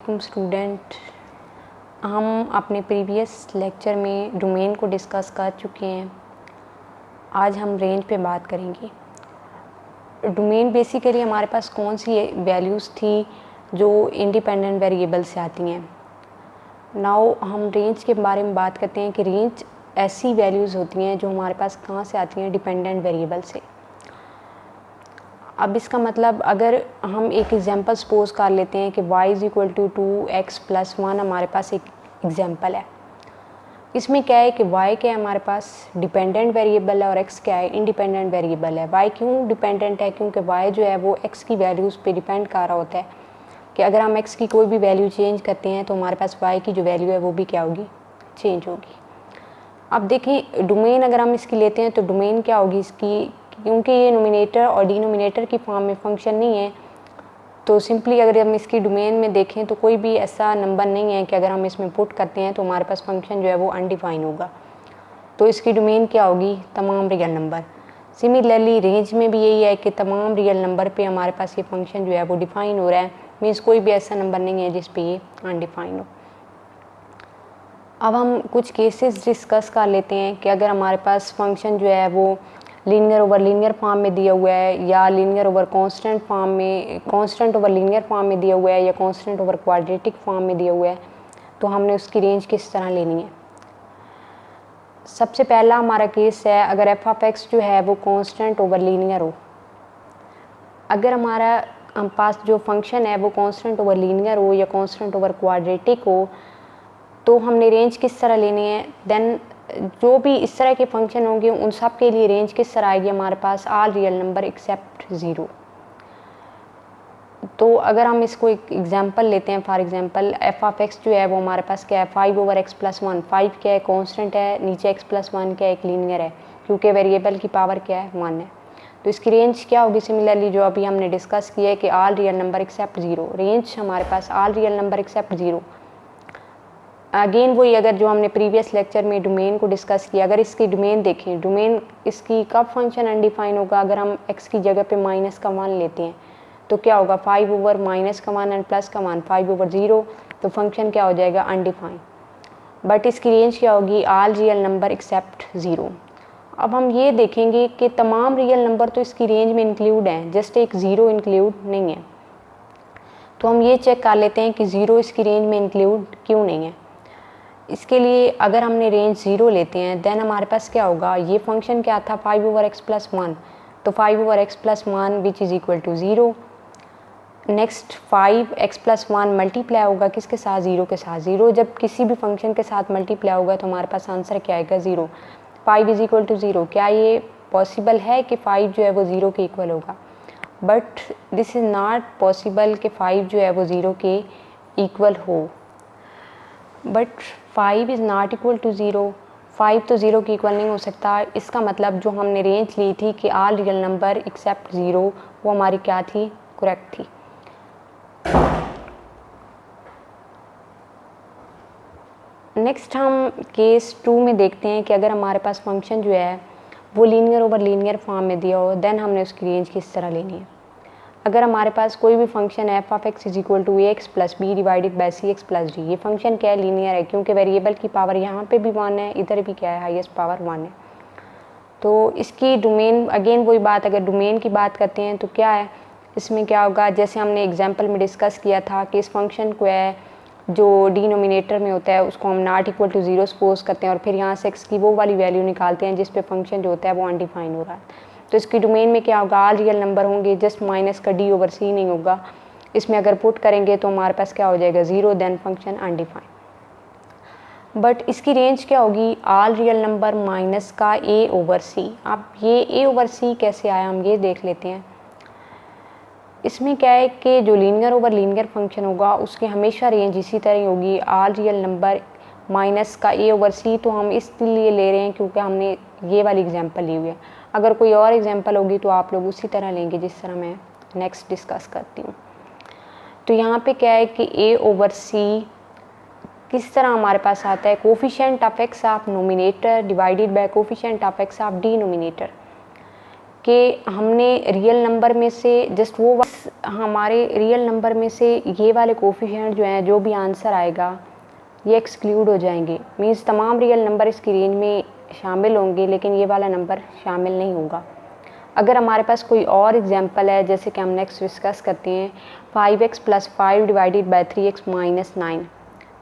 Student, हम अपने previous lecture में डोमेन को डिस्कस कर चुके हैं। आज हम रेंज पे बात करेंगे। डोमेन बेसिकली हमारे पास कौन सी वैल्यूज़ थी जो इंडिपेंडेंट वेरिएबल से आती हैं। नाउ हम रेंज के बारे में बात करते हैं कि रेंज ऐसी वैल्यूज़ होती हैं जो हमारे पास कहाँ से आती हैं, डिपेंडेंट वेरिएबल से। अब इसका मतलब अगर हम एक एग्जांपल सपोज कर लेते हैं कि y is equal to 2x+1 हमारे पास एक एग्जांपल है। इसमें क्या है कि y क्या है, हमारे पास डिपेंडेंट वेरिएबल है और x क्या है, इंडिपेंडेंट वेरिएबल है। y क्यों डिपेंडेंट है? क्योंकि y जो है वो x की वैल्यूज़ पे डिपेंड कर रहा होता है कि अगर हम x की कोई भी वैल्यू चेंज करते हैं तो हमारे पास y की जो वैल्यू है वो भी क्या होगी, चेंज होगी। अब देखिए डोमेन अगर हम इसकी लेते हैं तो डोमेन क्या होगी इसकी, क्योंकि ये नोमिनेटर और डिनोमिनेटर की फॉर्म में फंक्शन नहीं है तो सिंपली अगर हम इसकी डोमेन में देखें तो कोई भी ऐसा नंबर नहीं है कि अगर हम इसमें पुट करते हैं तो हमारे पास फंक्शन जो है वो अनडिफाइन होगा। तो इसकी डोमेन क्या होगी, तमाम रियल नंबर। सिमिलरली रेंज में भी यही है कि तमाम रियल नंबर पे हमारे पास ये फंक्शन जो है वो डिफाइन हो रहा है। मीन्स कोई भी ऐसा नंबर नहीं है जिस पे ये अनडिफाइन हो। अब हम कुछ केसेस डिस्कस कर लेते हैं कि अगर हमारे पास फंक्शन जो है वो लीनियर ओवर लीनियर फॉर्म में दिया हुआ है या लीनियर ओवर कांस्टेंट फॉर्म में, कांस्टेंट ओवर लीनियर फॉर्म में दिया हुआ है या कांस्टेंट ओवर क्वाड्रेटिक फॉर्म में दिया हुआ है, तो हमने उसकी रेंज किस तरह लेनी है। सबसे पहला हमारा केस है अगर एफ ऑफ एक्स जो है वो कांस्टेंट ओवर लीनियर हो। अगर हमारा हम पास जो फंक्शन है वो कांस्टेंट ओवर लीनियर हो या कांस्टेंट ओवर क्वाड्रेटिक हो तो हमने रेंज किस तरह लेनी है। देन जो भी इस तरह के फंक्शन होंगे उन सब के लिए रेंज किस तरह आएगी, हमारे पास ऑल रियल नंबर एक्सेप्ट 0। तो अगर हम इसको एक एग्जांपल लेते हैं, for example F of x जो है वो हमारे पास क्या है, 5/x+1। 5 क्या है, कांस्टेंट है, नीचे x+1 क्या है, एक लीनियर है, क्योंकि वेरिएबल की पावर क्या है, 1 है। तो इसकी रेंज क्या होगी, सिमिलरली जो अभी हमने डिस्कस किया है कि all real number except 0। Range हमारे पास all real number except 0। Again वही अगर जो हमने प्रीवियस लेक्चर में डोमेन को डिस्कस किया, अगर इसकी डोमेन देखें, डोमेन इसकी कब फंक्शन अनडिफाइन होगा, अगर हम x की जगह पे -1 लेते हैं तो क्या होगा, 5/-1 एंड +1 5/0, तो फंक्शन क्या हो जाएगा, अनडिफाइन। बट इसकी रेंज क्या होगी, ऑल रियल नंबर एक्सेप्ट 0। अब हम ये देखेंगे कि तमाम रियल नंबर तो इसकी रेंज में इंक्लूड हैं, जस्ट एक 0 इंक्लूड नहीं है। तो हम ये चेक कर लेते हैं कि 0 इसकी रेंज में इंक्लूड क्यों नहीं है। इसके लिए अगर हमने रेंज 0 लेते हैं देन हमारे पास क्या होगा, ये फंक्शन क्या था, 5/x+1, तो 5/x+1 which is equal to 0। Next 5x+1 multiply होगा किसके साथ, 0 के साथ। 0 जब किसी भी फंक्शन के साथ मल्टीप्लाई होगा तो हमारे पास आंसर क्या आएगा, 0। 5 इज़ इक्वल टू 0। क्या ये पॉसिबल है कि 5 जो है वो 0 के इक्वल होगा, but this is not possible कि 5 जो है वो 0 के इक्वल हो। But 5 is not equal to 0, 5 तो 0 के इक्वल नहीं हो सकता। इसका मतलब जो हमने रेंज ली थी कि ऑल रियल नंबर एक्सेप्ट 0, वो हमारी क्या थी, करेक्ट थी। नेक्स्ट हम केस 2 में देखते हैं कि अगर हमारे पास फंक्शन जो है वो लीनियर ओवर लीनियर फॉर्म में दिया हो, देन हमने उसकी रेंज किस तरह लेनी है। अगर हमारे पास कोई भी फंक्शन है, F of X is equal to ax + b divided by cx + d, ये फंक्शन क्या है, लीनियर है, क्योंकि वेरिएबल की पावर यहाँ पे भी 1 है, इधर भी क्या है, हाईएस्ट पावर 1 है। तो इसकी डोमेन, अगेन वही बात, अगर डोमेन की बात करते हैं तो क्या है, इसमें क्या होगा, जैसे हमने एग्जाम्पल में डिस्कस किया था कि इस फंक्शन को है जो डिनोमिनेटर में होता है उसको हम नॉट इक्वल टू 0 सपोज करते हैं और फिर यहाँ से x की वो वाली वैल्यू निकालते हैं जिस पे फंक्शन जो होता है वो अनडिफाइन हो रहा है। तो इसकी डोमेन में क्या होगा, ऑल रियल नंबर होंगे, जस्ट माइनस का d/c नहीं होगा। इसमें अगर पुट करेंगे तो हमारे पास क्या हो जाएगा, 0, देन फंक्शन अनडिफाइन। बट इसकी रेंज क्या होगी, ऑल रियल नंबर माइनस का a/c। अब ये a/c कैसे आया, हम ये देख लेते हैं। इसमें क्या है कि जो लीनियर ओवर लीनियर फंक्शन होगा उसकी हमेशा रेंज इसी तरह होगी, ऑल रियल नंबर माइनस का a/c। तो हम इसलिए ले रहे हैं क्योंकि हमने ये वाली एग्जांपल ली हुई है। अगर कोई और एग्जांपल होगी तो आप लोग उसी तरह लेंगे जिस तरह मैं नेक्स्ट डिस्कस करती हूँ। तो यहाँ पे क्या है कि a/c किस तरह हमारे पास आता है, coefficient of x of nominator divided by coefficient of x of denominator. कि हमने रियल नंबर में से जस्ट वो हमारे रियल नंबर में से ये वाले कोफिशिएंट जो हैं, जो भी आंसर आएगा ये एक्सक्लूड हो जाएंगे। मीन्स तमाम रियल नंबर इसकी रेंज में शामिल होंगे लेकिन ये वाला नंबर शामिल नहीं होगा। अगर हमारे पास कोई और एग्जांपल है, जैसे कि हम नेक्स्ट डिस्कस करते हैं 5x + 5 डिवाइडेड बाय 3x - 9,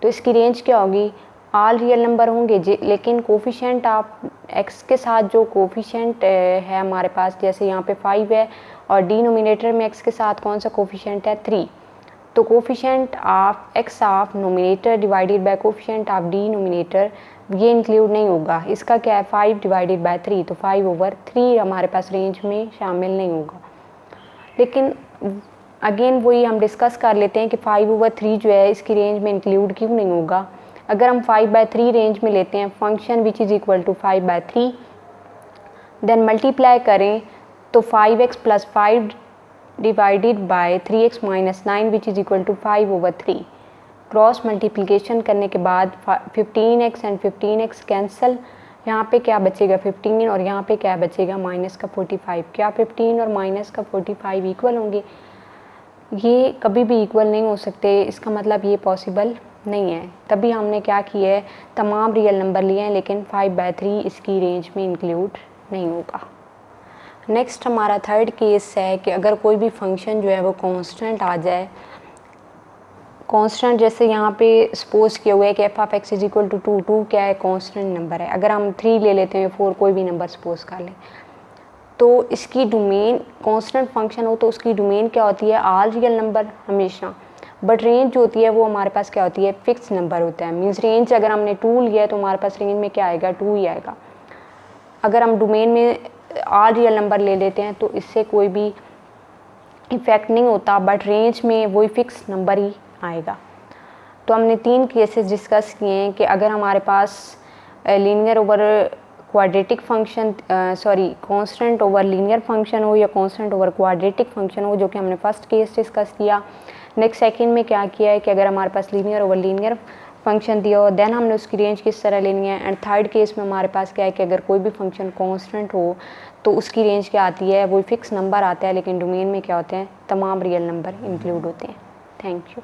तो इसकी रेंज क्या होगी? ऑल रियल नंबर होंगे लेकिन कोफिशिएंट आप x के साथ जो कोफिशिएंट है हमारे पास, जैसे यहाँ पे 5 है और डिनोमिनेटर में x के साथ कौन सा कोफिशिएंट है? 3, तो coefficient of x of nominator divided by coefficient of denominator ये इंक्लूड नहीं होगा। इसका क्या है? 5 डिवाइडेड बाय 3, तो 5/3 हमारे पास रेंज में शामिल नहीं होगा। लेकिन अगेन वही हम डिस्कस कर लेते हैं कि 5/3 जो है इसकी रेंज में इंक्लूड क्यों नहीं होगा। अगर हम 5/3 रेंज में लेते हैं function which is equal to 5/3, then multiply करें तो 5x + 5 divided by 3x - 9 which is equal to 5/3। Cross multiplication करने के बाद 15x एंड 15x कैंसिल, यहाँ पे क्या बचेगा? 15, और यहाँ पे क्या बचेगा? -45। क्या 15 और -45 इक्वल होंगे? ये कभी भी इक्वल नहीं हो सकते, इसका मतलब ये पॉसिबल नहीं है। तभी हमने क्या किया है, तमाम रियल नंबर लिए हैं लेकिन 5/3 इसकी रेंज में इंक्लूड नहीं होगा। नेक्स्ट हमारा थर्ड केस है कि अगर कोई भी फंक्शन जो है वो कांस्टेंट आ जाए। कांस्टेंट जैसे यहाँ पे सपोज किया हुआ है कि f(x) = 2, 2 क्या है? कांस्टेंट नंबर है। अगर हम 3 ले लेते हैं, 4 कोई भी नंबर सपोज कर लें, तो इसकी डोमेन कांस्टेंट फंक्शन हो तो उसकी डोमेन क्या होती है? ऑल रियल नंबर हमेशा। बट रेंज जो होती है वो हमारे पास क्या होती है? फिक्स नंबर होता है। मीन्स रेंज अगर हमने 2 लिया है तो हमारे पास रेंज में क्या आएगा? 2 ही आएगा। अगर हम डोमेन में ऑल रियल नंबर ले लेते हैं तो इससे कोई भी इफ़ेक्ट नहीं होता, बट रेंज में वही फिक्स नंबर ही आएगा। तो हमने 3 केसेस डिस्कस किए हैं कि अगर हमारे पास linear over quadratic function constant over linear function हो या कांस्टेंट ओवर क्वाड्रेटिक फंक्शन हो, जो कि हमने फर्स्ट केस डिस्कस किया। नेक्स्ट सेकंड में क्या किया है कि अगर हमारे पास लीनियर ओवर लीनियर फंक्शन दिया हो, देन हमने उसकी रेंज किस तरह लेनी है। एंड थर्ड केस में हमारे पास क्या है कि अगर कोई भी फंक्शन कांस्टेंट हो तो उसकी रेंज क्या आती है? वो फिक्स नंबर आता है लेकिन डोमेन में क्या होते हैं? तमाम रियल नंबर इंक्लूड होते हैं। Thank you.